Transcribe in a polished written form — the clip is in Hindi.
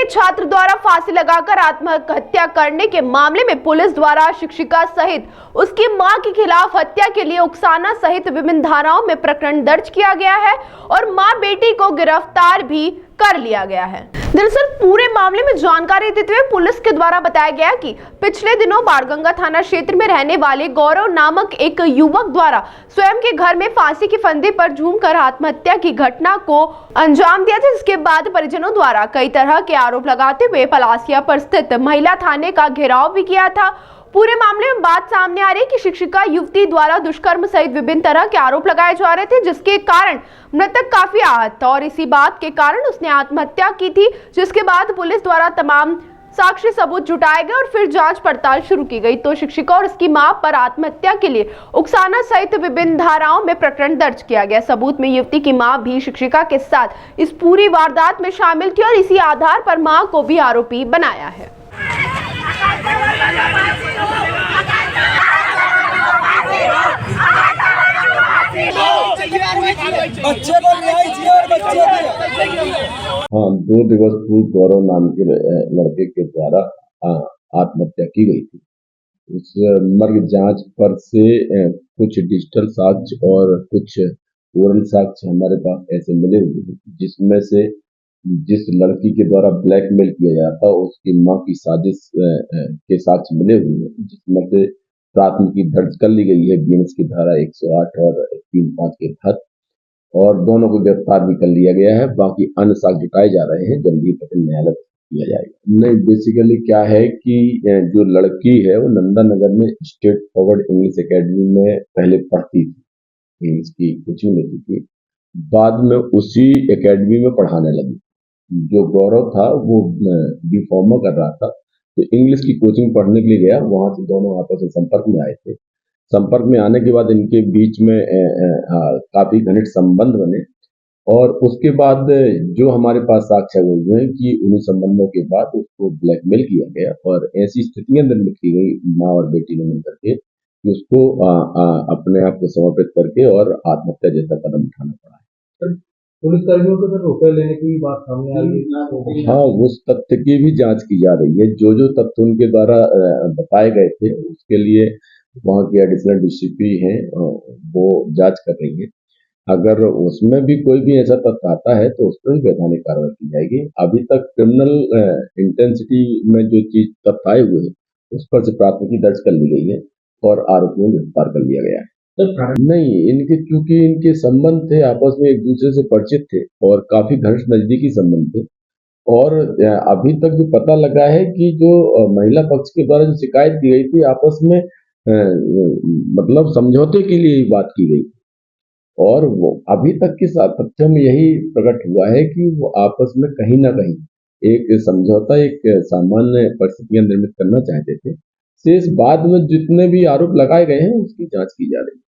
छात्र द्वारा फांसी लगाकर आत्महत्या करने के मामले में पुलिस द्वारा शिक्षिका सहित उसकी मां के खिलाफ हत्या के लिए उकसाना सहित विभिन्न धाराओं में प्रकरण दर्ज किया गया है और मां बेटी को गिरफ्तार भी कर लिया गया है। दरअसल पूरे मामले में जानकारी देते हुए पुलिस के द्वारा बताया गया कि पिछले दिनों बाणगंगा थाना क्षेत्र में रहने वाले गौरव नामक एक युवक द्वारा स्वयं के घर में फांसी के फंदे पर झूमकर आत्महत्या की घटना को अंजाम दिया था, जिसके बाद परिजनों द्वारा कई तरह के आरोप लगाते हुए पलासिया पर स्थित महिला थाने का घेराव भी किया था। पूरे मामले में बात सामने आ रही है कि शिक्षिका युवती द्वारा दुष्कर्म सहित विभिन्न तरह के आरोप लगाए जा रहे थे, जिसके कारण मृतक काफी आहत था और इसी बात के कारण उसने आत्महत्या की थी, जिसके बाद पुलिस द्वारा तमाम साक्ष्य सबूत जुटाए गए और फिर जांच पड़ताल शुरू की गई तो शिक्षिका और उसकी मां पर आत्महत्या के लिए उकसाना सहित विभिन्न धाराओं में प्रकरण दर्ज किया गया। सबूत में युवती की मां भी शिक्षिका के साथ इस पूरी वारदात में शामिल थी और इसी आधार पर मां को भी आरोपी बनाया है। हाँ, 2 दिवस पूर्व गौरव नाम के लड़के के द्वारा आत्महत्या की गई थी। उस मर्ग जांच पर से कुछ डिजिटल साक्ष्य और कुछ ओरल साक्ष्य हमारे पास ऐसे मिले हुए हैं, जिसमें से जिस लड़की के द्वारा ब्लैकमेल किया जाता उसकी मां की साजिश के साक्ष्य मिले हुए हैं, जिसमें से प्राथमिकी दर्ज कर ली गई है बीएनएस की धारा 108 और 35 के तहत और दोनों को गिरफ्तार भी कर लिया गया है। बाकी अन्य साक्ष्य जुटाए जा रहे हैं, जल्दी पकड़ न्यायालय किया जाएगा। नहीं, बेसिकली क्या है कि जो लड़की है वो नंदा नगर में स्टेट फॉरवर्ड इंग्लिश एकेडमी में पहले पढ़ती थी, इंग्लिश की कोचिंग लेती थी, बाद में उसी एकेडमी में पढ़ाने लगी। जो गौरव था वो B.Pharma कर रहा था, तो इंग्लिश की कोचिंग पढ़ने के लिए गया, वहां से दोनों आपस में संपर्क में आए थे। संपर्क में आने के बाद इनके बीच में काफी घनिष्ठ संबंध बने और उसके बाद जो हमारे पास साक्ष्य हुए हैं कि उन्हीं संबंधों के बाद उसको ब्लैकमेल किया गया और ऐसी स्थितियां निर्मित की गई माँ और बेटी ने मिलकर के कि उसको अपने आप को समर्पित करके और आत्महत्या जैसा कदम उठाना पड़ा है। पुलिस कर्मियों को रुपए लेने की बात सामने आ रही है। हाँ, उस तथ्य की भी जांच की जा रही है। जो तथ्य उनके द्वारा बताए गए थे उसके लिए वहाँ की एडिशनल डीसीपी हैं, वो जांच कर रही है। अगर उसमें भी कोई भी ऐसा तथ्य आता है तो उस पर भी वैधानिक कार्रवाई की जाएगी। अभी तक क्रिमिनल इंटेंसिटी में जो चीज तथ्य आए हुए हैं उस पर से प्राथमिकी दर्ज कर ली गई है और आरोपियों को गिरफ्तार कर लिया गया है। नहीं, इनके चूंकि इनके संबंध थे, आपस में एक दूसरे से परिचित थे और काफी घनिष्ठ नजदीकी संबंध थे और अभी तक जो पता लगा है कि जो महिला पक्ष के द्वारा जो शिकायत की गई थी आपस में मतलब समझौते के लिए बात की गई और वो अभी तक के तथ्य में यही प्रकट हुआ है कि वो आपस में कहीं ना कहीं एक समझौता, एक सामान्य परिस्थितियां निर्मित करना चाहते थे। शेष बाद में जितने भी आरोप लगाए गए हैं उसकी जांच की जा रही है।